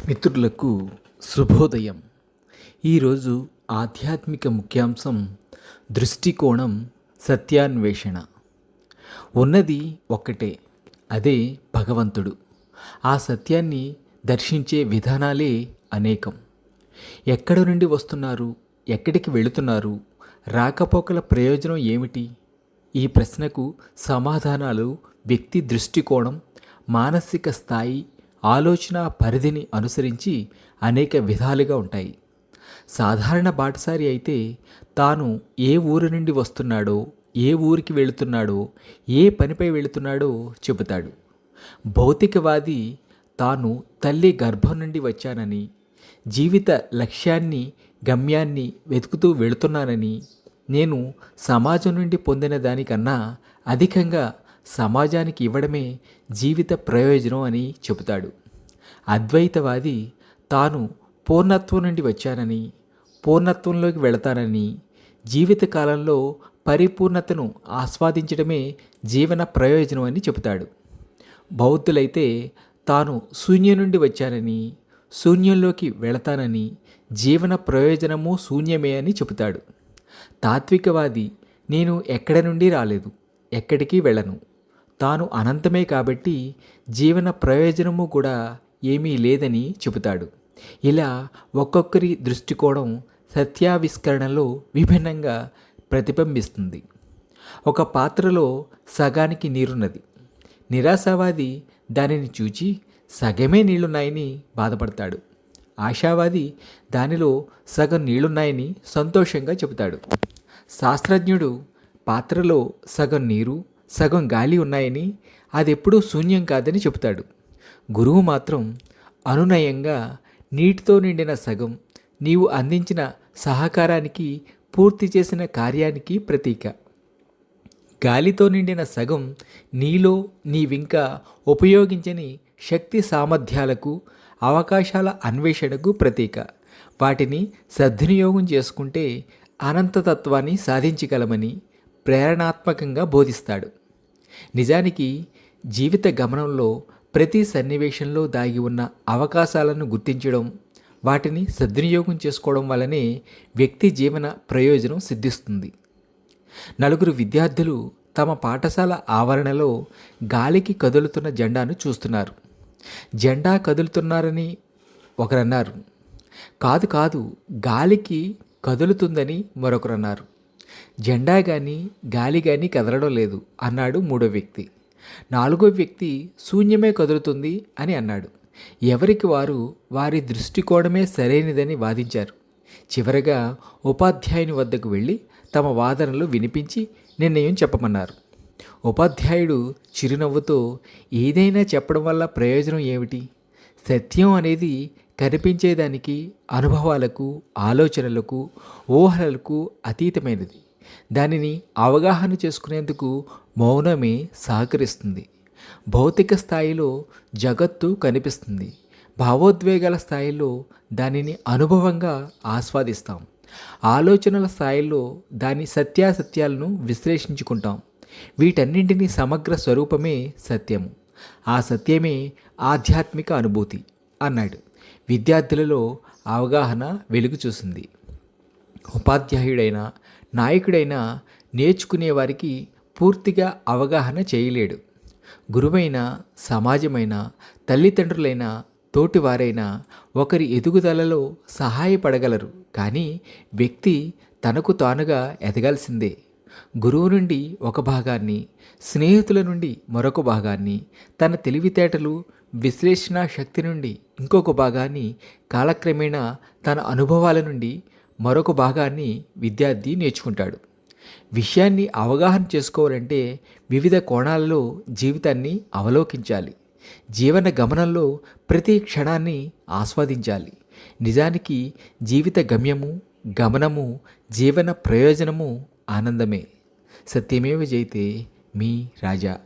మిత్రులకు శుభోదయం. ఈరోజు ఆధ్యాత్మిక ముఖ్యాంశం దృష్టికోణం సత్యాన్వేషణ. ఉన్నది ఒక్కటే, అదే భగవంతుడు. ఆ సత్యాన్ని దర్శించే విధానాలే అనేకం. ఎక్కడి నుండి వస్తున్నారు, ఎక్కడికి వెళుతున్నారు, రాకపోకల ప్రయోజనం ఏమిటి? ఈ ప్రశ్నకు సమాధానాలు వ్యక్తి దృష్టికోణం, మానసిక స్థాయి, ఆలోచన పరిధిని అనుసరించి అనేక విధాలుగా ఉంటాయి. సాధారణ బాటసారి అయితే తాను ఏ ఊరి నుండి వస్తున్నాడో, ఏ ఊరికి వెళుతున్నాడో, ఏ పనిపై వెళుతున్నాడో చెబుతాడు. భౌతికవాది తాను తల్లి గర్భం నుండి వచ్చానని, జీవిత లక్ష్యాన్ని, గమ్యాన్ని వెతుకుతూ వెళుతున్నానని, నేను సమాజం నుండి పొందిన దానికన్నా అధికంగా సమాజానికి ఇవ్వడమే జీవిత ప్రయోజనం అని చెబుతాడు. అద్వైతవాది తాను పూర్ణత్వం నుండి వచ్చానని, పూర్ణత్వంలోకి వెళతానని, జీవితకాలంలో పరిపూర్ణతను ఆస్వాదించడమే జీవన ప్రయోజనం అని చెబుతాడు. బౌద్ధులైతే తాను శూన్యం నుండి వచ్చానని, శూన్యంలోకి వెళతానని, జీవన ప్రయోజనము శూన్యమే అని చెబుతాడు. తాత్వికవాది నేను ఎక్కడి నుండి రాలేదు, ఎక్కడికి వెళ్ళను, తాను అనంతమే కాబట్టి జీవన ప్రయోజనము కూడా ఏమీ లేదని చెబుతాడు. ఇలా ఒక్కొక్కరి దృష్టికోణం సత్యావిష్కరణలో విభిన్నంగా ప్రతిబింబిస్తుంది. ఒక పాత్రలో సగానికి నీరున్నది. నిరాశావాది దానిని చూచి సగమే నీళ్లున్నాయని బాధపడతాడు. ఆశావాది దానిలో సగం నీళ్లున్నాయని సంతోషంగా చెబుతాడు. శాస్త్రజ్ఞుడు పాత్రలో సగం నీరు, సగం గాలి ఉన్నాయని, అదెప్పుడూ శూన్యం కాదని చెబుతాడు. గురువు మాత్రం అనునయంగా నీటితో నిండిన సగం నీవు అందించిన సహకారానికి, పూర్తి చేసిన కార్యానికి ప్రతీక. గాలితో నిండిన సగం నీలో నీవింకా ఉపయోగించని శక్తి సామర్థ్యాలకు, అవకాశాల అన్వేషణకు ప్రతీక. వాటిని సద్వినియోగం చేసుకుంటే అనంతతత్వాన్ని సాధించగలమని ప్రేరణాత్మకంగా బోధిస్తాడు. నిజానికి జీవిత గమనంలో ప్రతి సన్నివేశంలో దాగి ఉన్న అవకాశాలను గుర్తించడం, వాటిని సద్వినియోగం చేసుకోవడం వల్లనే వ్యక్తి జీవన ప్రయోజనం సిద్ధిస్తుంది. నలుగురు విద్యార్థులు తమ పాఠశాల ఆవరణలో గాలికి కదులుతున్న జెండాను చూస్తున్నారు. జెండా కదులుతున్నారని ఒకరన్నారు. కాదు కాదు, గాలికి కదులుతుందని మరొకరన్నారు. జెండా కానీ గాలి కానీ కదలడం లేదు అన్నాడు మూడో వ్యక్తి. నాలుగో వ్యక్తి శూన్యమే కదులుతుంది అని అన్నాడు. ఎవరికి వారు వారి దృష్టికోణమే సరైనదని వాదించారు. చివరగా ఉపాధ్యాయుని వద్దకు వెళ్ళి తమ వాదనలు వినిపించి నిర్ణయం చెప్పమన్నారు. ఉపాధ్యాయుడు చిరునవ్వుతో, ఏదైనా చెప్పడం వల్ల ప్రయోజనం ఏమిటి? సత్యం అనేది కనిపించేదానికి, అనుభవాలకు, ఆలోచనలకు, ఊహలకు అతీతమైనది. దానిని అవగాహన చేసుకునేందుకు మౌనమే సహకరిస్తుంది. భౌతిక స్థాయిలో జగత్తు కనిపిస్తుంది. భావోద్వేగాల స్థాయిలో దానిని అనుభవంగా ఆస్వాదిస్తాం. ఆలోచనల స్థాయిలో దాని సత్యాసత్యాలను విశ్లేషించుకుంటాం. వీటన్నింటినీ సమగ్ర స్వరూపమే సత్యము. ఆ సత్యమే ఆధ్యాత్మిక అనుభూతి అన్నాడు. విద్యార్థులలో అవగాహన వెలుగు చూసింది. ఉపాధ్యాయుడైనా, నాయకుడైనా నేర్చుకునేవారికి పూర్తిగా అవగాహన చేయలేడు. గురువైనా, సమాజమైనా, తల్లిదండ్రులైనా, తోటివారైనా ఒకరి ఎదుగుదలలో సహాయపడగలరు. కానీ వ్యక్తి తనకు తానుగా ఎదగాల్సిందే. గురువు నుండి ఒక భాగాన్ని, స్నేహితుల నుండి మరొక భాగాన్ని, తన తెలివితేటలు, విశ్లేషణ శక్తి నుండి ఇంకొక భాగాన్ని, కాలక్రమేణా తన అనుభవాల నుండి మరొక భాగాన్ని విద్యార్థి నేర్చుకుంటాడు. విషయాన్ని అవగాహన చేసుకోవాలంటే వివిధ కోణాలలో జీవితాన్ని అవలోకించాలి. జీవన గమనంలో ప్రతి క్షణాన్ని ఆస్వాదించాలి. నిజానికి జీవిత గమ్యము, గమనము, జీవన ప్రయోజనము ఆనందమే. సత్యమేవ జయతే. మీ రాజా.